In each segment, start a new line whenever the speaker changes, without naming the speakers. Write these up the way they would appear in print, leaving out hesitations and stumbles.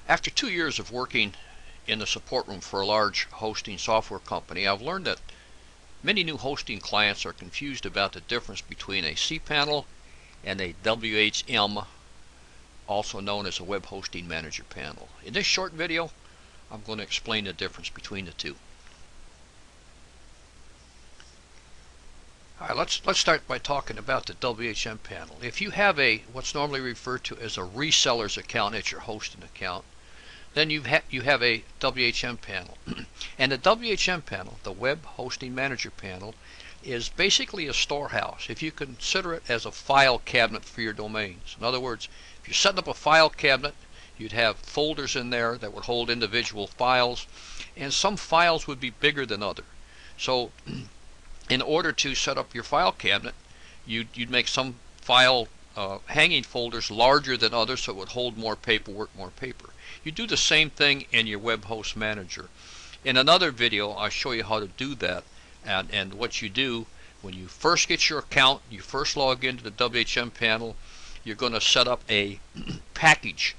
After 2 years of working in the support room for a large hosting software company, I've learned that many new hosting clients are confused about the difference between a cPanel and a WHM, also known as a Web Hosting Manager panel. In this short video, I'm going to explain the difference between the two. All right, let's start by talking about the WHM panel. If you have what's normally referred to as a reseller's account at your hosting account, then you have a WHM panel. And the WHM panel, the Web Hosting Manager panel, is basically a storehouse. If you consider it as a file cabinet for your domains. In other words, if you're setting up a file cabinet, you'd have folders in there that would hold individual files, and some files would be bigger than others. So in order to set up your file cabinet, you'd make some file hanging folders larger than others so it would hold more paperwork, more paper. You do the same thing in your Web Host Manager. In another video, I'll show you how to do that, and what you do when you first get your account, you first log into the WHM panel, you're going to set up a package.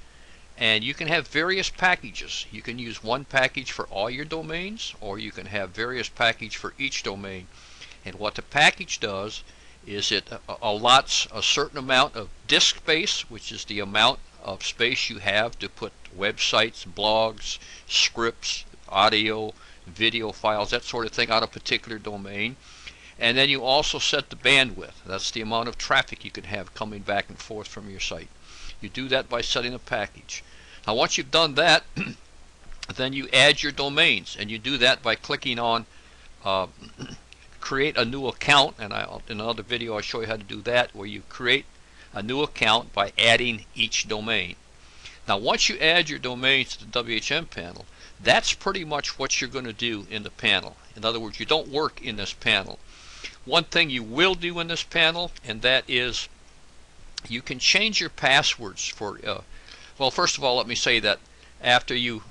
And you can have various packages. You can use one package for all your domains, or you can have various packages for each domain. And what the package does is it allots a certain amount of disk space, which is the amount of space you have to put websites, blogs, scripts, audio, video files, that sort of thing on a particular domain. And then you also set the bandwidth. That's the amount of traffic you can have coming back and forth from your site. You do that by setting a package. Now once you've done that, then you add your domains, and you do that by clicking on create a new account, and in another video I'll show you how to do that, where you create a new account by adding each domain. Now once you add your domains to the WHM panel, that's pretty much what you're going to do in the panel. In other words, you don't work in this panel. One thing you will do in this panel, and that is you can change your passwords for well, first of all, let me say that after you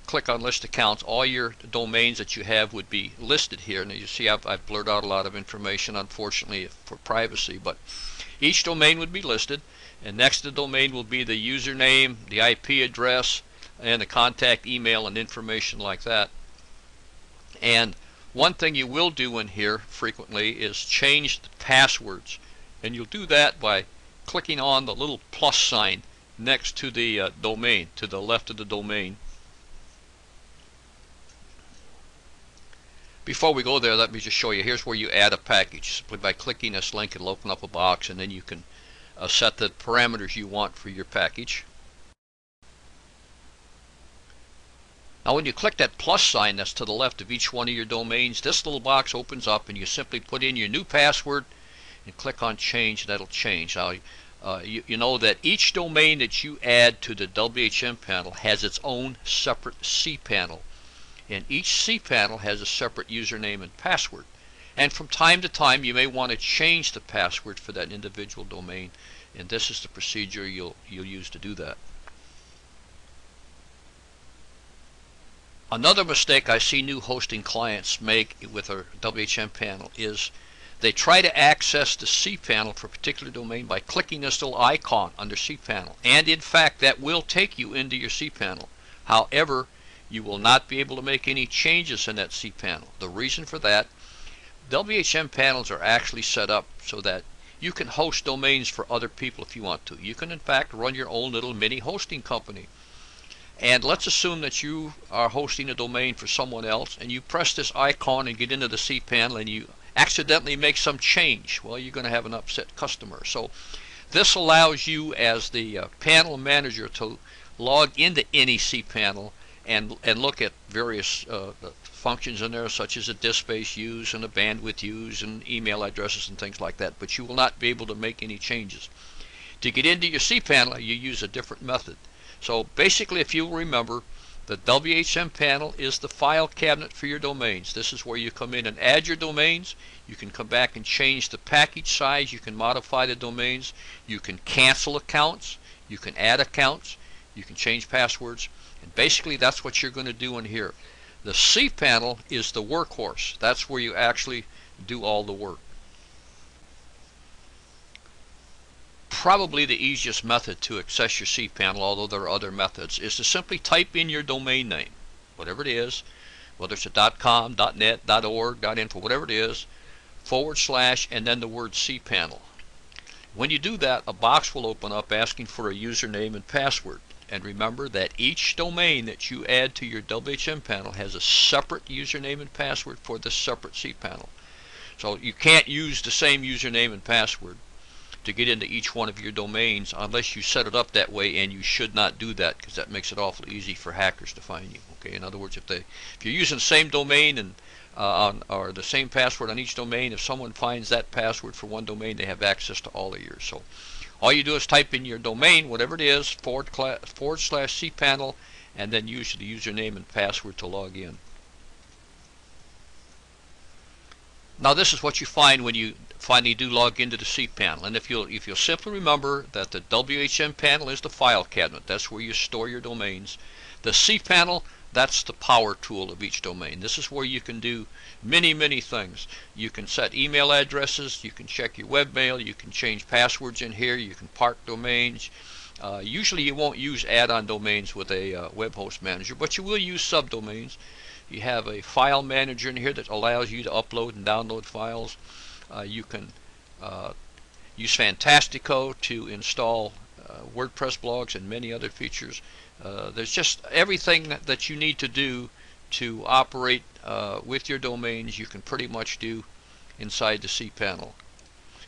click on list accounts, all your domains that you have would be listed here. And you see I've blurred out a lot of information, unfortunately, for privacy, but each domain would be listed, and next to the domain will be the username, the IP address, and the contact email and information like that. And one thing you will do in here frequently is change the passwords, and you'll do that by clicking on the little plus sign next to the domain, to the left of the domain. Before we go there, let me just show you. Here's where you add a package. Simply by clicking this link, it'll open up a box, and then you can set the parameters you want for your package. Now when you click that plus sign that's to the left of each one of your domains, this little box opens up, and you simply put in your new password and click on change, and that'll change. Now you know that each domain that you add to the WHM panel has its own separate cPanel, and each cPanel has a separate username and password. And from time to time you may want to change the password for that individual domain, and this is the procedure you'll use to do that. Another mistake I see new hosting clients make with a WHM panel is they try to access the cPanel for a particular domain by clicking this little icon under cPanel. And in fact, that will take you into your cPanel. However, you will not be able to make any changes in that cPanel. The reason for that, WHM panels are actually set up so that you can host domains for other people if you want to. You can in fact run your own little mini hosting company. And let's assume that you are hosting a domain for someone else, and you press this icon and get into the cPanel, and you accidentally make some change. Well, you're going to have an upset customer. So this allows you as the panel manager to log into any cPanel and look at various functions in there, such as the disk space used and the bandwidth used and email addresses and things like that, but you will not be able to make any changes. To get into your cPanel, you use a different method. So basically, if you'll remember, the WHM panel is the file cabinet for your domains. This is where you come in and add your domains. You can come back and change the package size. You can modify the domains. You can cancel accounts. You can add accounts. You can change passwords. And basically, that's what you're going to do in here. The cPanel is the workhorse. That's where you actually do all the work. probably the easiest method to access your cPanel, although there are other methods, is to simply type in your domain name, whatever it is, whether it's a .com, .net, .org, .info, whatever it is, / and then the word cPanel. When you do that, a box will open up asking for a username and password. And remember that each domain that you add to your WHM panel has a separate username and password for the separate cPanel. So you can't use the same username and password to get into each one of your domains unless you set it up that way, and you should not do that because that makes it awful easy for hackers to find you. Okay, in other words, if you're using the same domain and or the same password on each domain, if someone finds that password for one domain, they have access to all of yours. So all you do is type in your domain, whatever it is, / cPanel, and then use the username and password to log in. Now this is what you find when you finally do log into the cPanel. And if you'll simply remember that the WHM panel is the file cabinet, that's where you store your domains. The cPanel, that's the power tool of each domain. This is where you can do many things. You can set email addresses, you can check your webmail, you can change passwords in here, you can park domains. Usually you won't use add-on domains with a web host manager, but you will use subdomains. You have a file manager in here that allows you to upload and download files. You can use Fantastico to install WordPress blogs and many other features. There's just everything that you need to do to operate with your domains, you can pretty much do inside the cPanel.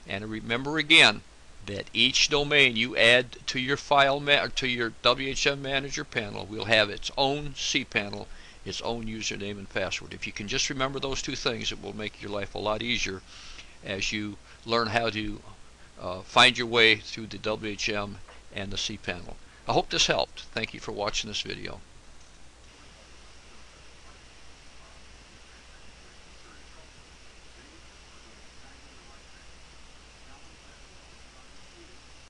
And remember again that each domain you add to your to your WHM Manager panel will have its own cPanel, its own username and password. If you can just remember those two things, it will make your life a lot easier as you learn how to find your way through the WHM and the cPanel. I hope this helped. Thank you for watching this video.